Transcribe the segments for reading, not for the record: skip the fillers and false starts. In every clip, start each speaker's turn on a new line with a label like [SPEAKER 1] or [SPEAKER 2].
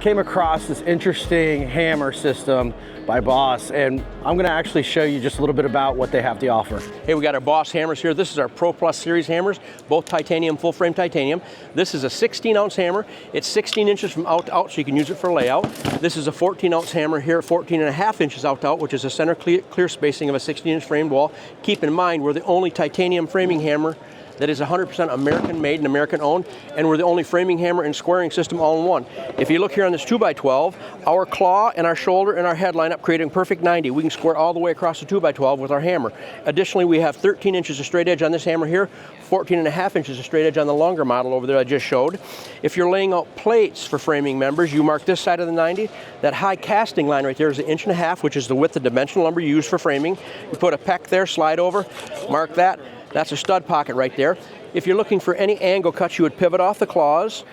[SPEAKER 1] came across this interesting hammer system by Boss, and I'm gonna actually show you just a little bit about what they have to offer.
[SPEAKER 2] Hey, we got our Boss hammers here. This is our Pro Plus series hammers, both titanium, full frame titanium. This is a 16-ounce hammer. It's 16 inches from out to out, so you can use it for layout. This is a 14-ounce hammer here, 14.5 inches out to out, which is a center clear spacing of a 16-inch framed wall. Keep in mind, we're the only titanium framing hammer that is 100% American made and American owned, and we're the only framing hammer and squaring system all in one. If you look here on this 2x12, our claw and our shoulder and our head line up, creating perfect 90. We can square all the way across the 2x12 with our hammer. Additionally, we have 13 inches of straight edge on this hammer here, 14.5 inches of straight edge on the longer model over there I just showed. If you're laying out plates for framing members, you mark this side of the 90. That high casting line right there is 1.5 inches, which is the width of dimensional lumber used for framing. You put a peck there, slide over, mark that. That's a stud pocket right there. If you're looking for any angle cuts, you would pivot off the claws.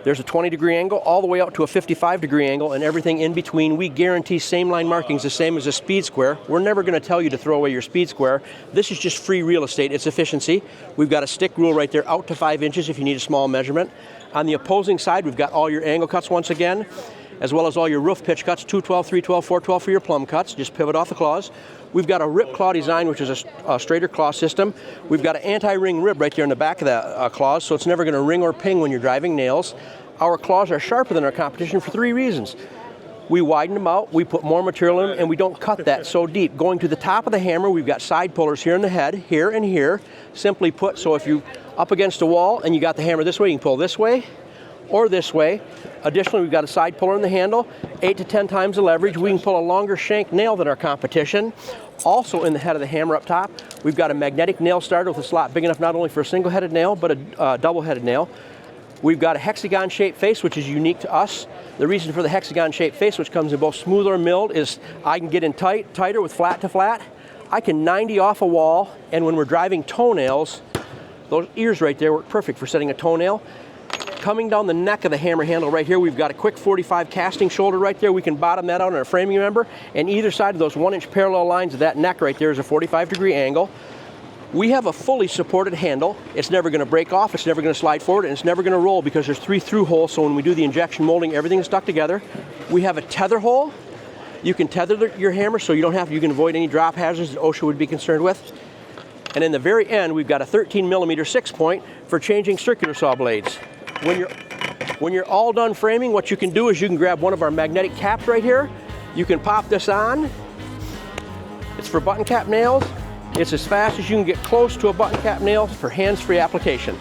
[SPEAKER 2] There's a 20-degree angle all the way out to a 55-degree angle, and everything in between. We guarantee same line markings, the same as a speed square. We're never going to tell you to throw away your speed square. This is just free real estate. It's efficiency. We've got a stick rule right there out to 5 inches if you need a small measurement. On the opposing side, we've got all your angle cuts once again, as well as all your roof pitch cuts, 212, 312, 412 for your plumb cuts. Just pivot off the claws. We've got a rip claw design, which is a straighter claw system. We've got an anti-ring rib right there in the back of that claws, so it's never going to ring or ping when you're driving nails. Our claws are sharper than our competition for 3 reasons. We widen them out, we put more material in them, and we don't cut that so deep. Going to the top of the hammer, we've got side pullers here in the head, here and here. Simply put, so if you up against a wall and you got the hammer this way, you can pull this way or this way. Additionally, we've got a side puller in the handle, 8 to 10 times the leverage. We can pull a longer shank nail than our competition. Also in the head of the hammer up top, we've got a magnetic nail starter with a slot big enough not only for a single-headed nail, but a double-headed nail. We've got a hexagon-shaped face, which is unique to us. The reason for the hexagon-shaped face, which comes in both smooth or milled, is I can get in tighter with flat to flat. I can 90 off a wall, and when we're driving toenails, those ears right there work perfect for setting a toenail. Coming down the neck of the hammer handle right here, we've got a quick 45 casting shoulder right there. We can bottom that out on a framing member, and either side of those 1-inch parallel lines of that neck right there is a 45-degree angle. We have a fully supported handle. It's never going to break off, it's never going to slide forward, and it's never going to roll because there's 3 through holes, so when we do the injection molding, everything is stuck together. We have a tether hole. You can tether your hammer so you can avoid any drop hazards that OSHA would be concerned with. And in the very end, we've got a 13mm 6-point for changing circular saw blades. When you're all done framing, what you can do is you can grab one of our magnetic caps right here. You can pop this on. It's for button cap nails. It's as fast as you can get close to a button cap nail for hands-free application.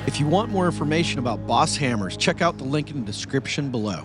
[SPEAKER 3] If you want more information about Boss hammers, check out the link in the description below.